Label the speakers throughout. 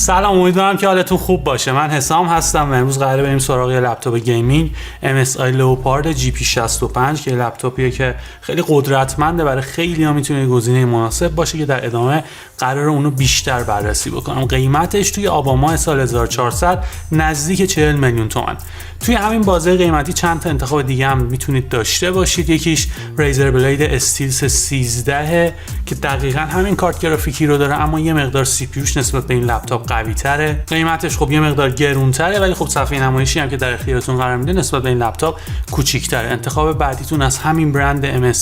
Speaker 1: سلام، امیدوارم که حالتون خوب باشه. من حسام هستم و امروز قراره بریم سراغ یه لپتاپ گیمینگ MSI Leopard GP65 که لپتاپیه که خیلی قدرتمنده، برای خیلی ها میتونه گزینه مناسب باشه که در ادامه قراره اونو بیشتر بررسی بکنم. قیمتش توی آبان ماه سال 1400 نزدیک 40 میلیون تومان. توی همین بازه قیمتی چند تا انتخاب دیگه هم میتونید داشته باشید. یکیش ریزر بلید استیلس 13 که دقیقاً همین کارت گرافیکی رو داره، اما یه مقدار سی پی یوش نسبت به این لپتاپ قوی تره. قیمتش خب یه مقدار گرونتره، ولی خب صفحه نمایشی هم که در اختیارتون قرار میده نسبت به این لپتاپ کوچیک‌تره. انتخاب بعدیتون از همین برند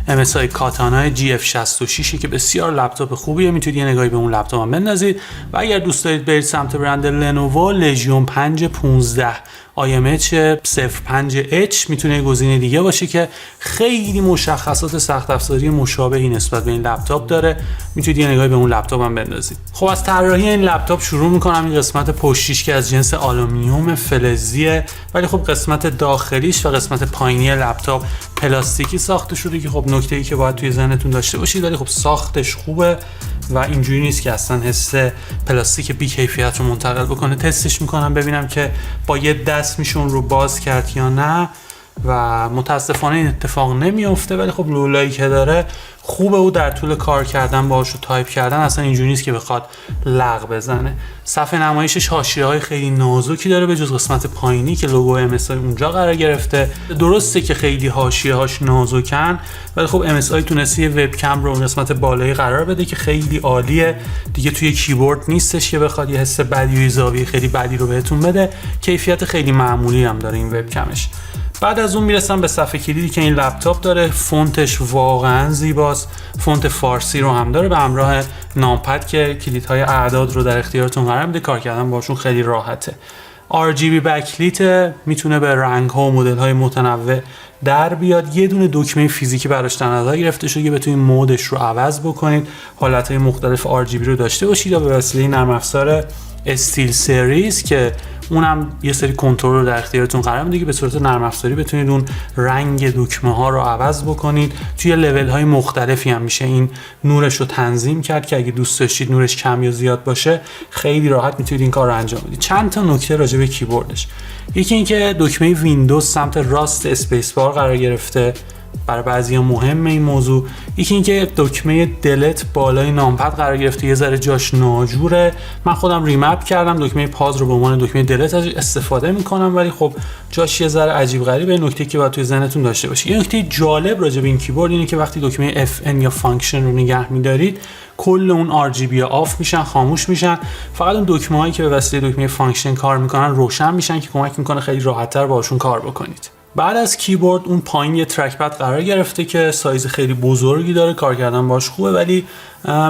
Speaker 1: MSI کاتانا GF66 که بسیار لپتاپ خوبیه، میتونید یه نگاهی به اون لپتاپ هم بندازید. و اگر دوست دارید برید سمت برند لنوو لژیون 515 IMH 05H میتونه گزینه دیگه باشه که خیلی مشخصات سخت افزاری مشابهی نسبت به این لپتاپ داره، میتونید یه نگاهی به اون لپتاپ هم بندازید. خب از طراحی این لپتاپ شروع میکنم. این قسمت پشتیش که از جنس آلومینیوم فلزیه، ولی خب قسمت داخلیش و قسمت پایینی لپتاپ پلاستیکی ساخته شده که خب نکته‌ای که باید توی ذهنتون داشته باشید، ولی خب ساختش خوبه و اینجوری نیست که اصلا حس پلاستیک بی کیفیت رو منتقل بکنه. تستش میکنم ببینم که با یه دست میشه اون رو باز کرد یا نه و متاسفانه این اتفاق نمیفته، ولی خب لولایی که داره خوبه و در طول کار کردن باهاش و تایپ کردن اصلا اینجوری نیست که بخواد لغ بزنه. صفحه نمایشش حاشیه‌های خیلی نازکی داره به جز قسمت پایینی که لوگو MSI اونجا قرار گرفته. درسته که خیلی حاشیه‌هاش نازکن، ولی خب MSI تونسته وبکم رو قسمت بالایی قرار بده که خیلی عالیه. دیگه توی کیبورد نیستش که بخواد یه حس بدی و زاویه خیلی بدی رو بهتون بده. کیفیت خیلی معمولی هم داره این وبکمش. بعد از اون میرسم به صفحه کلیدی که این لپتاپ داره. فونتش واقعا زیباست. فونت فارسی رو هم داره به همراه نامپد که کلیدهای اعداد رو در اختیارتون قرار میده. کار کردن باشون خیلی راحته. RGB بکلیت، میتونه به رنگ ها و مدل های متنوع در بیاد. یه دونه دکمه فیزیکی براش در نظر گرفته شده که بتونید مودش رو عوض بکنید، حالت های مختلف RGB رو داشته باشید یا به وسیله نرم افزار استیل سریز که اونم یه سری کنترل رو در اختیارتون قرار میده که به صورت نرم افزاری بتونید اون رنگ دکمه ها رو عوض بکنید. توی لول های مختلفی هم میشه این نورش رو تنظیم کرد که اگه دوست داشتید نورش کم یا زیاد باشه خیلی راحت میتونید این کار رو انجام بدید. چند تا نکته راجع به کیبوردش. یکی اینکه دکمه ویندوز سمت راست اسپیس بار قرار گرفته، برای بعضیا مهمه این موضوع. یکی اینکه دکمه دلت بالای نامپد قرار گرفته، یه ذره جاش ناجوره. من خودم ریمپ کردم، دکمه پاز رو به عنوان دکمه دلت استفاده میکنم، ولی خب جاش یه ذره عجیب غریبه. نکته که باید توی ذهنتون داشته باشید. یه نکته جالب راجع به این کیبورد اینه که وقتی دکمه FN یا فانکشن رو نگه میدارید کل اون RGB آف میشن، خاموش میشن. فقط اون دکمه هایی که به وسیله دکمه فانکشن کار میکنن روشن میشن که کمک میکنه خیلی راحت‌تر باهاشون کار بکنید. بعد از کیبورد اون پایین یه ترک پد قرار گرفته که سایز خیلی بزرگی داره، کار کردن باش خوبه، ولی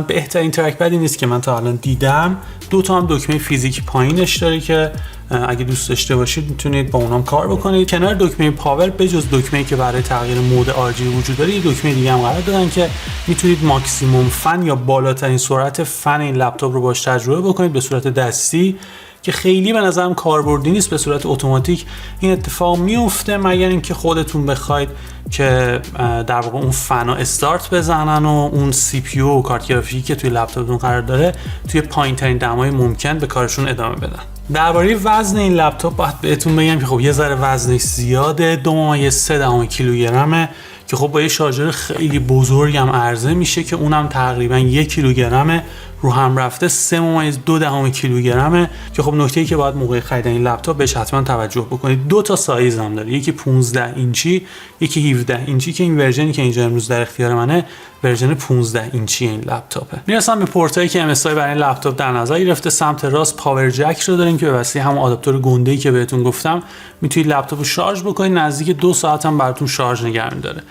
Speaker 1: بهترین ترک پدی نیست که من تا الان دیدم. دو تا هم دکمه فیزیکی پایینش داره که اگه دوست داشته باشید میتونید با اونام کار بکنید. کنار دکمه پاور به جز دکمه‌ای که برای تغییر مود RGB وجود داره، یه دکمه دیگه هم قرار دادن که میتونید ماکسیموم فن یا بالاترین سرعت فن این لپتاپ رو باش تجربه بکنید به صورت دستی، که خیلی به نظرم کاربردی نیست. به صورت اتوماتیک این اتفاق میفته مگر اینکه خودتون بخواید که در واقع اون فنا استارت بزنن و اون سی پی یو و کارت گرافیکی که توی لپتاپتون قرار داره توی پایین‌ترین دمای ممکن به کارشون ادامه بدن. درباره وزن این لپتاپ باید بهتون بگم که خب یه ذره وزنش زیاده، 2.3 کیلوگرمه که خب با یه شارژر خیلی بزرگ هم عرضه میشه که اونم تقریبا 1 کیلوگرمه. رو هم رفته 3.2 کیلوگرمه که خب نکته‌ای که باید موقع خریدن این لپتاپ بهش حتما توجه بکنید. دو تا سایز هم داره، یکی 15 اینچی یکی 17 اینچی که این ورژنی که اینجا امروز در اختیار منه ورژن 15 اینچی این لپتاپه. میرسم به پورتایی که MSI برای این لپتاپ در نظر گرفته. سمت راست پاور جک رو داریم که به وسیله همون آداپتور گنده‌ای که بهتون گفتم میتونید لپتاپ رو شارژ بکنید، نزدیک 2 ساعت هم براتون شارژ نگه می‌داره.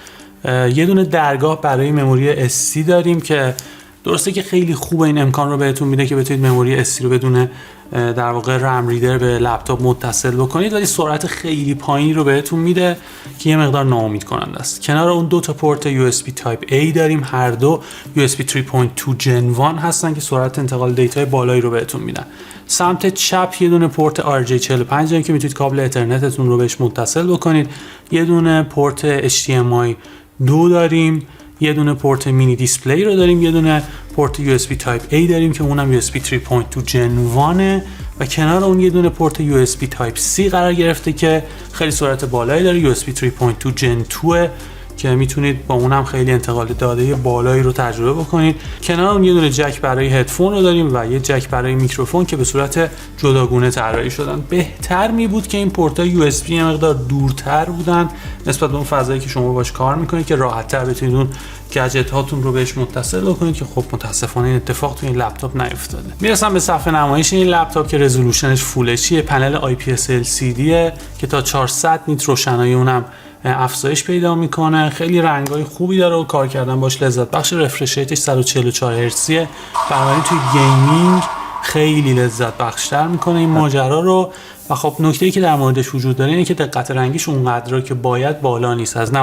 Speaker 1: یه دونه درگاه برای مموری SD داریم که درسته که خیلی خوبه، این امکان رو بهتون میده که بتونید مموری SD رو بدون در واقع رم ریدر به لپتاپ متصل بکنید، ولی سرعت خیلی پایینی رو بهتون میده که یه مقدار ناامید کننده است. کنار اون دو تا پورت USB Type A داریم، هر دو USB 3.2 Gen 1 هستن که سرعت انتقال دیتای بالایی رو بهتون میدن. سمت چپ یه دونه پورت RJ45 داریم که میتونید کابل اترنتتون رو بهش متصل بکنید. یه دونه پورت HDMI 2 داریم، یه دونه پورت مینی دیسپلی رو داریم، یه دونه پورت USB Type A داریم که اونم USB 3.2 Gen 1 و کنار اون یه دونه پورت USB Type C قرار گرفته که خیلی سرعت بالایی داره، USB 3.2 Gen 2 که میتونید با اونم خیلی انتقال داده بالایی رو تجربه بکنید. کنار اون یه دونه جک برای هدفون رو داریم و یه جک برای میکروفون که به صورت جداگونه طراحی شدن. بهتر می بود که این پورت‌های USB یه مقدار دورتر بودن نسبت به اون فضایی که شما باش کار میکنید که راحت‌تر بتونید اون گجت هاتون رو بهش متصل بکنید که خب متاسفانه این اتفاق تو این لپتاپ نیفتاده. میرسم به صفحه نمایش این لپتاپ که رزولوشنش فول اچ دی، پنل IPS LCD که تا 400 نیت روشنایی اونم افزایش پیدا میکنه. خیلی رنگای خوبی داره و کار کردن باش لذت بخش. رفرش ریتش 144 هرتزیه، بنابراین توی گیمینگ خیلی لذت بخشتر میکنه این ماجرا رو. و خب نکته‌ای که در موردش وجود داره اینه که دقت رنگیش اونقدر که باید بالا نیست. از 95%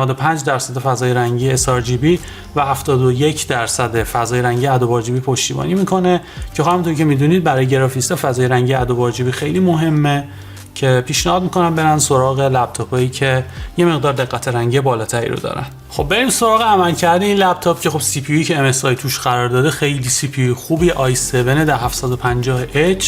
Speaker 1: فضای رنگی sRGB و 71% فضای رنگی Adobe RGB پشتیبانی میکنه که همونطور که میدونید برای گرافیستا فضای رنگی Adobe RGB خیلی مهمه که پیشنهاد میکنم برن سراغ لپتاپایی که یه مقدار دقت رنگی بالاتری رو دارن. خب بریم سراغ عملکرد این لپتاپ که خب سی پی یویی که MSI توش قرار داده خیلی سی پی یو خوبی، i7 750H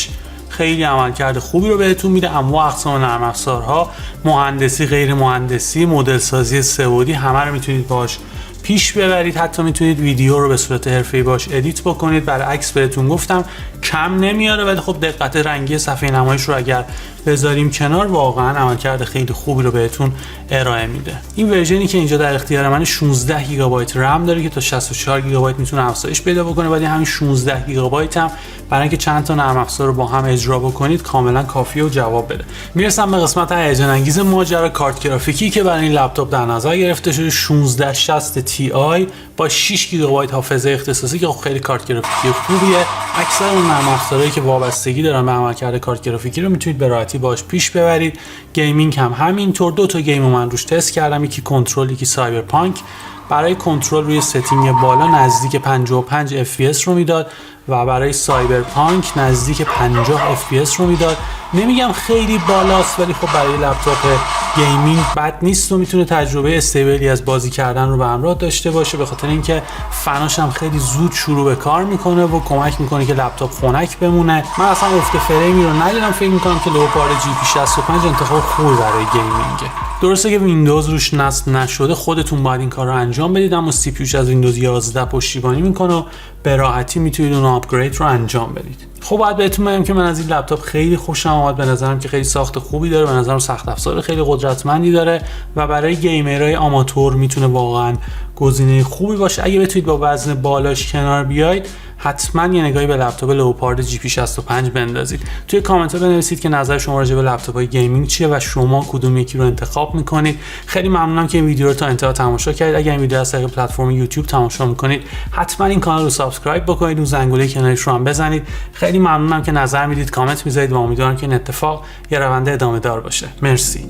Speaker 1: خیلی عملکرد خوبی رو بهتون میده. انواع اقسام نرم افزارها، مهندسی، غیر مهندسی، مدل سازی سه‌بعدی همه رو میتونید باش پیش ببرید. حتی میتونید ویدیو رو به صورت حرفه‌ای باش ادیت بکنید. برعکس بهتون گفتم کم نمیاره، ولی خب دقت رنگی صفحه نمایش رو اگر بذاریم کنار واقعا عملکرد خیلی خوبی رو بهتون ارائه میده. این ورژنی که اینجا در اختیار من 16 گیگابایت رم داره که تا 64 گیگابایت میتونه افزایش پیدا بکنه، ولی همین 16 گیگابایت هم برای اینکه چند تا نرم افزار رو با هم اجرا بکنید کاملا کافیه و جواب بده. میرسم به قسمت هیجان انگیز ماجرا، کارت گرافیکی که برای این لپتاپ در نظر گرفته شده 1660 Ti با 6 گیگابایت حافظه اختصاصی که خیلی کارت گرافیکی خوبیه. اکثر اون نرم افزارهایی که وابستگی دارن به عملکرد کارت گرافیکی رو میتونید به راحتی باش پیش ببرید. گیمینگ هم همینطور. دو تا گیم من روش تست کردم، یکی کنترل یکی سایبرپانک. برای کنترل روی ستینگ بالا نزدیک 55 FPS رو میداد و برای سایبرپانک نزدیک 50 FPS رو میداد. نمیگم خیلی بالاست ولی خب برای لپتاپ گیمینگ بد نیست و میتونه تجربه استیبلی از بازی کردن رو به همراه داشته باشه، به خاطر اینکه فناش هم خیلی زود شروع به کار میکنه و کمک میکنه که لپتاپ خنک بمونه. من اصلا افت فریمی رو ندیدم، فکر میکنم که لئوپارد جی پی 65 انتخاب خوبی برای گیمینگه. درسته که ویندوز روش نصب نشده، خودتون باید این کار رو انجام بدید، اما سی پی یوش از ویندوز 11 پشتیبانی میکنه و به راحتی میتونید اون آپگرید رو انجام بدید. خب باید بهتون بگم که من از این لپتاپ خیلی خوشم اومد. به نظرم که خیلی ساخت خوبی داره، به نظرم سخت افزار خیلی قدرتمندی داره و برای گیمرهای آماتور میتونه واقعا گزینه خوبی باشه. اگه بتونید با وزن بالاش کنار بیاید حتما یه نگاهی به لپتاپ لئوپارد جی پی 65 بندازید. توی کامنت ها بنویسید که نظر شما راجع به لپتاپ‌های گیمینگ چیه و شما کدوم یکی رو انتخاب میکنید. خیلی ممنونم که این ویدیو رو تا انتها تماشا کردید. اگر این ویدیو از طریق پلتفرم یوتیوب تماشا میکنید حتما این کانال رو سابسکرایب بکنید، اون زنگوله کنارش رو هم بزنید. خیلی ممنونم که نظر میدید، کامنت میذارید و امیدوارم که این اتفاق یه روند ادامه دار باشه. مرسی.